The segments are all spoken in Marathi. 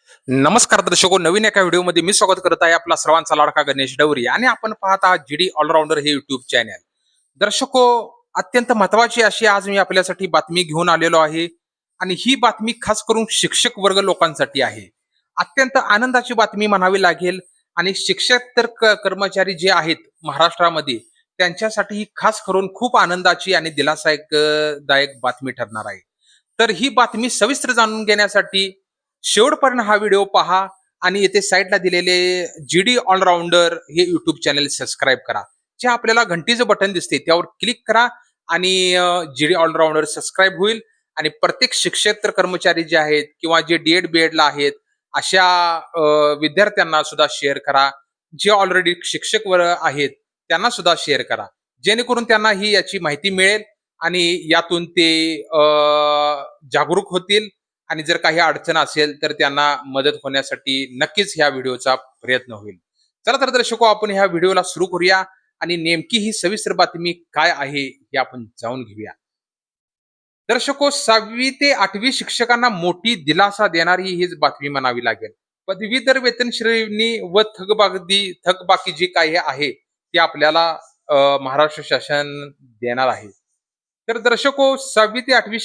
नमस्कार दर्शको, नवीन एका व्हिडिओमध्ये मी स्वागत करत आहे आपला सर्वांचा लाडका गणेश डवरी आणि आपण पाहत आहात जीडी ऑलराऊंडर हे युट्यूब चॅनल. दर्शको, अत्यंत महत्वाची अशी आज मी आपल्यासाठी बातमी घेऊन आलेलो आहे आणि ही बातमी खास करून शिक्षक वर्ग लोकांसाठी आहे. अत्यंत आनंदाची बातमी म्हणावी लागेल आणि शिक्षक तर कर्मचारी जे आहेत महाराष्ट्रामध्ये त्यांच्यासाठी ही खास करून खूप आनंदाची आणि दिलासादायक बातमी ठरणार आहे. तर ही बातमी सविस्तर जाणून घेण्यासाठी शेवटपर्यंत हा व्हिडिओ पहा आणि येथे साईडला दिलेले जीडी ऑलराऊंडर हे युट्यूब चॅनल सबस्क्राईब करा. जे आपल्याला घंटीचं बटन दिसते त्यावर क्लिक करा आणि जीडी ऑलराऊंडर सबस्क्राईब होईल आणि प्रत्येक शिक्षक तर कर्मचारी जे आहेत किंवा जे डीएड बीएड ला आहेत अशा विद्यार्थ्यांना सुद्धा शेअर करा. जे ऑलरेडी शिक्षक वर्ग आहेत त्यांना सुद्धा शेअर करा, जेणेकरून त्यांना ही याची माहिती मिळेल आणि यातून ते जागरूक होतील आणि जर काही अडचण असेल तर त्यांना मदत होण्यासाठी नक्कीच ह्या व्हिडिओचा प्रयत्न होईल. चला तर दर्शको, आपण ह्या व्हिडिओला सुरू करूया आणि नेमकी ही सविस्तर बातमी काय आहे हे आपण जाणून घेऊया. दर्शको, 6वी ते 8वी शिक्षकांना मोठी दिलासा देणारी हीच बातमी म्हणावी लागेल. पदवीधर वेतन श्रेणी व थकबाकी जी काही आहे ती आपल्याला महाराष्ट्र शासन देणार आहे. तर दर्शको, 6वी ते 8वी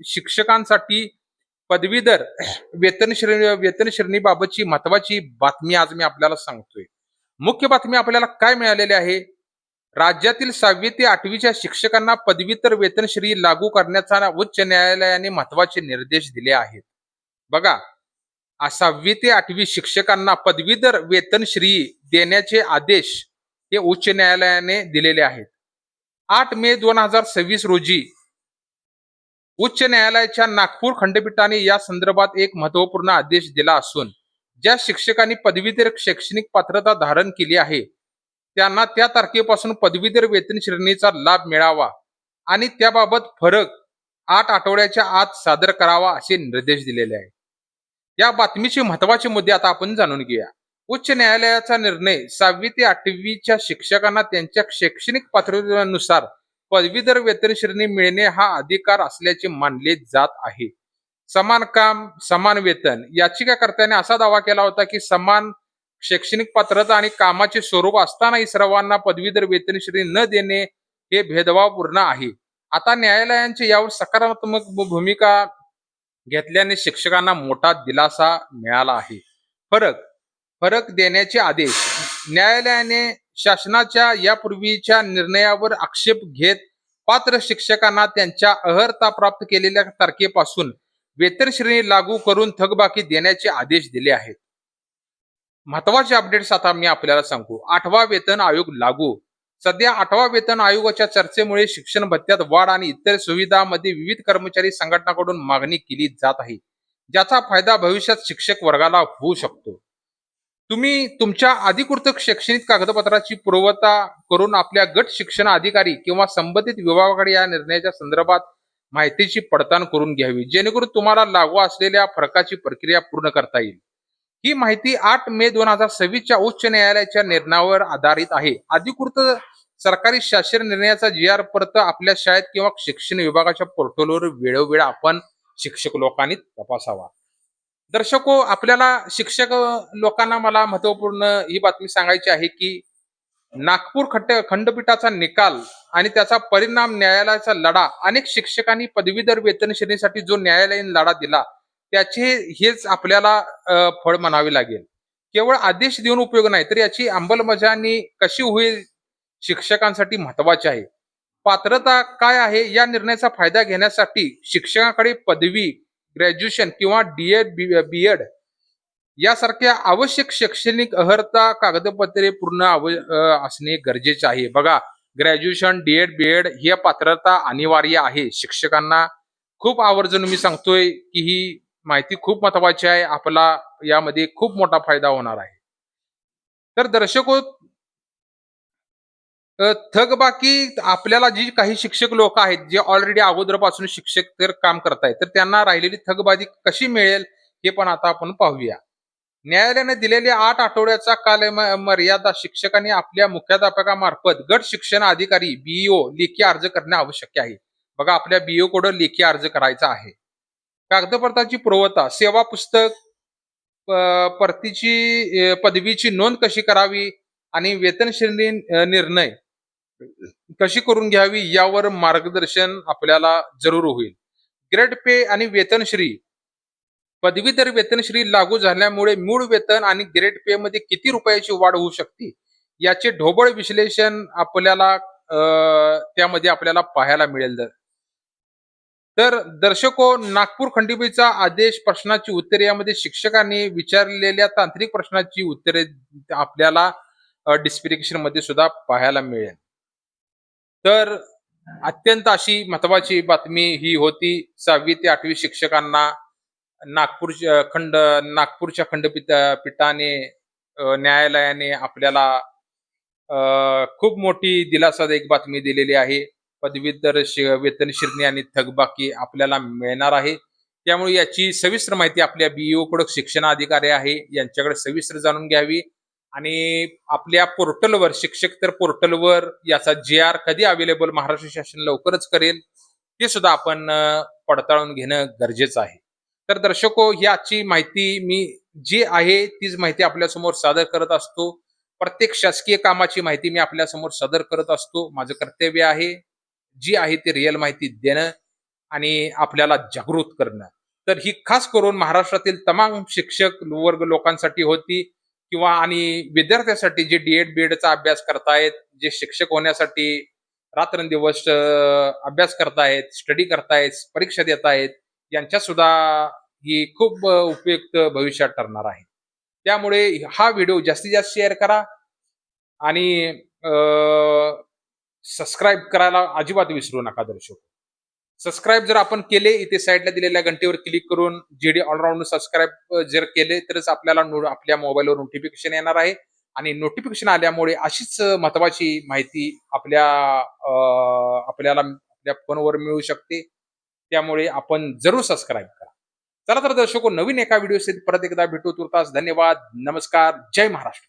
शिक्षकांसाठी पदवीधर वेतन श्रेणीबाबतची महत्वाची बातमी आज मी आपल्याला सांगतोय. मुख्य बातमी आपल्याला काय मिळालेली आहे? राज्यातील 6वी ते 8वीच्या शिक्षकांना पदव्युत्तर वेतन श्रेणी लागू करण्याचा उच्च न्यायालयाने महत्वाचे निर्देश दिले आहेत. बघा, 6वी ते 8वी शिक्षकांना पदवीधर वेतन श्रेणी देण्याचे आदेश हे उच्च न्यायालयाने दिलेले आहेत. 8 मे 2026 रोजी उच्च न्यायालयाच्या नागपूर खंडपीठाने या संदर्भात एक महत्वपूर्ण आदेश दिला असून ज्या शिक्षकांनी पदवीधर शैक्षणिक पात्रता धारण केली आहे त्यांना त्या तारखेपासून पदवीधर वेतन श्रेणीचा लाभ मिळावा आणि त्याबाबत फरक 8 आठवड्याच्या आत सादर करावा असे निर्देश दिलेले आहेत. या बातमीचे महत्वाचे मुद्दे आता आपण जाणून घेऊया. उच्च न्यायालयाचा निर्णय 6वी ते 8वीच्या शिक्षकांना त्यांच्या शैक्षणिक पात्रतेनुसार पदवीधर वेतन श्रेणी मिळणे हा अधिकार असल्याचे मानले जात आहे. समान काम समान वेतन याचिकाकर्त्याने असा दावा केला होता की समान शैक्षणिक पात्रता आणि कामाचे स्वरूप असतानाही सर्वांना पदवीधर वेतन श्रेणी न देणे हे भेदभावपूर्ण आहे. आता न्यायालयाने यावर सकारात्मक भूमिका घेतल्याने शिक्षकांना मोठा दिलासा मिळाला आहे. फरक फरक देण्याचे आदेश. न्यायालयाने शासनाच्या यापूर्वीच्या निर्णयावर आक्षेप घेत पात्र शिक्षकांना त्यांच्या अर्हता प्राप्त केलेल्या तारखेपासून वेतन श्रेणी लागू करून थकबाकी देण्याचे आदेश दिले आहेत. महत्वाचे अपडेट्स आता मी आपल्याला सांगू. 8वा वेतन आयोग लागू. सध्या 8वा वेतन आयोगाच्या चर्चेमुळे शिक्षण भत्त्यात वाढ आणि इतर सुविधांमध्ये विविध कर्मचारी संघटनांकडून मागणी केली जात आहे, ज्याचा फायदा भविष्यात शिक्षक वर्गाला होऊ शकतो. तुम्ही तुमच्या अधिकृत शैक्षणिक कागदपत्राची पुरावता करून आपल्या गट शिक्षण अधिकारी किंवा संबंधित विभागाकडे या निर्णयाच्या संदर्भात माहितीची पडताळणी करून घ्यावी, जेणेकरून तुम्हाला लागू असलेल्या फरकाची प्रक्रिया पूर्ण करता येईल. ही माहिती 8 मे 2026च्या उच्च न्यायालयाच्या निर्णयावर आधारित आहे. अधिकृत सरकारी शासन निर्णयाचा जी.आर. परत आपल्या शाळेत किंवा शिक्षण विभागाच्या पोर्टलवर वेळोवेळी आपण शिक्षक लोकांनी तपासावा. दर्शको, आपल्याला शिक्षक लोकांना मला महत्वपूर्ण ही बातमी सांगायची आहे की नागपूर खंडपीठाचा निकाल आणि त्याचा परिणाम न्यायालयाचा लढा अनेक शिक्षकांनी पदवीधर वेतन श्रेणीसाठी जो न्यायालयीन लढा दिला त्याचे हेच आपल्याला फळ म्हणावे लागेल. केवळ आदेश देऊन उपयोग नाही, तर याची अंमलबजावणी कशी होईल शिक्षकांसाठी महत्वाचे आहे. पात्रता काय आहे? या निर्णयाचा फायदा घेण्यासाठी शिक्षकाकडे पदवी, ग्रॅज्युएशन किंवा डीएड बीएड यासारख्या आवश्यक शैक्षणिक अर्हता कागदपत्रे पूर्ण असणे गरजेचे आहे. बघा, ग्रॅज्युएशन, डीएड बीएड ही पात्रता अनिवार्य आहे शिक्षकांना. खूप आवर्जून मी सांगतोय की ही माहिती खूप महत्वाची आहे. आपला यामध्ये खूप मोठा फायदा होणार आहे. तर दर्शको, थकबाकी आपल्याला जी काही शिक्षक लोक आहेत जे ऑलरेडी अगोदरपासून शिक्षक तर काम करतायत, तर त्यांना राहिलेली थकबाकी कशी मिळेल हे पण आता आपण पाहूया. न्यायालयाने दिलेले 8 आठवड्याचा मर्यादा शिक्षकांनी आपल्या मुख्याध्यापकामार्फत गट शिक्षण अधिकारी बीईओ लेखी अर्ज करणे आवश्यक आहे. बघा, आपल्या बीईओ कडे लेखी अर्ज करायचा आहे. कागदपत्राची पुरवठा, सेवा पुस्तक, परतीची पदवीची नोंद कशी करावी आणि वेतन श्रेणी निर्णय कशी करून घ्यावी यावर मार्गदर्शन आपल्याला जरूर होईल. ग्रेड पे आणि वेतनश्री, पदवीधर वेतनश्री लागू झाल्यामुळे मूळ वेतन आणि ग्रेड पे मध्ये किती रुपयाची वाढ होऊ शकते याचे ढोबळ विश्लेषण आपल्याला त्यामध्ये आपल्याला पाहायला मिळेल. तर दर्शको, नागपूर खंडपीठाचा आदेश प्रश्नाची उत्तरे यामध्ये शिक्षकांनी विचारलेल्या तांत्रिक प्रश्नाची उत्तरे आपल्याला डिस्क्रिप्शन मध्ये सुद्धा पाहायला मिळेल. तर अत्यंत अशी महत्वाची बातमी ही होती 6वी ते 8वी शिक्षकांना नागपूरच्या खंडपीठाने न्यायालयाने आपल्याला खूप मोठी दिलासादायक बातमी दिलेली आहे. पदवीधर वेतन श्रेणी आणि थकबाकी आपल्याला मिळणार आहे. त्यामुळे याची सविस्तर माहिती आपल्या बीईओ कडे शिक्षण अधिकारी आहे यांच्याकडे सविस्तर जाणून घ्यावी आणि आपल्या पोर्टलवर शिक्षक तर पोर्टलवर याचा जे कधी अवेलेबल महाराष्ट्र शासन लवकरच करेल ते सुद्धा आपण पडताळून घेणं गरजेचं आहे. तर दर्शको, ही आजची माहिती मी जी आहे तीच माहिती आपल्यासमोर सादर करत असतो. प्रत्येक शासकीय कामाची माहिती मी आपल्यासमोर सादर करत असतो. माझं कर्तव्य आहे जी आहे ती रिअल माहिती देणं आणि आपल्याला जागृत करणं. तर ही खास करून महाराष्ट्रातील तमाम शिक्षक वर्ग लोकांसाठी होती किंवा आणि विद्यार्थ्यांसाठी जे डी-एड, बी-एडचा अभ्यास करतायत, जे शिक्षक होण्यासाठी रात्रंदिवस अभ्यास करतायत, स्टडी करतायत, परीक्षा देत आहेत, यांच्या सुद्धा ही खूप उपयुक्त भविष्यात ठरणार आहे. त्यामुळे हा व्हिडिओ जास्तीत जास्त शेअर करा आणि सबस्क्राईब करायला अजिबात विसरू नका दर्शक. सबस्क्राईब जर आपण केले, इथे साईडला दिलेल्या घंटेवर क्लिक करून जेडी ऑलराऊंड सबस्क्राईब जर केले तरच आपल्याला आपल्या मोबाईलवर नोटिफिकेशन येणार आहे आणि नोटिफिकेशन आल्यामुळे अशीच महत्वाची माहिती आपल्याला आपल्या फोनवर मिळू शकते. त्यामुळे आपण जरूर सबस्क्राईब करा. चला तर दर्शको, नवीन एका व्हिडिओ परत एकदा भेटू. तुर्तास धन्यवाद. नमस्कार. जय महाराष्ट्र.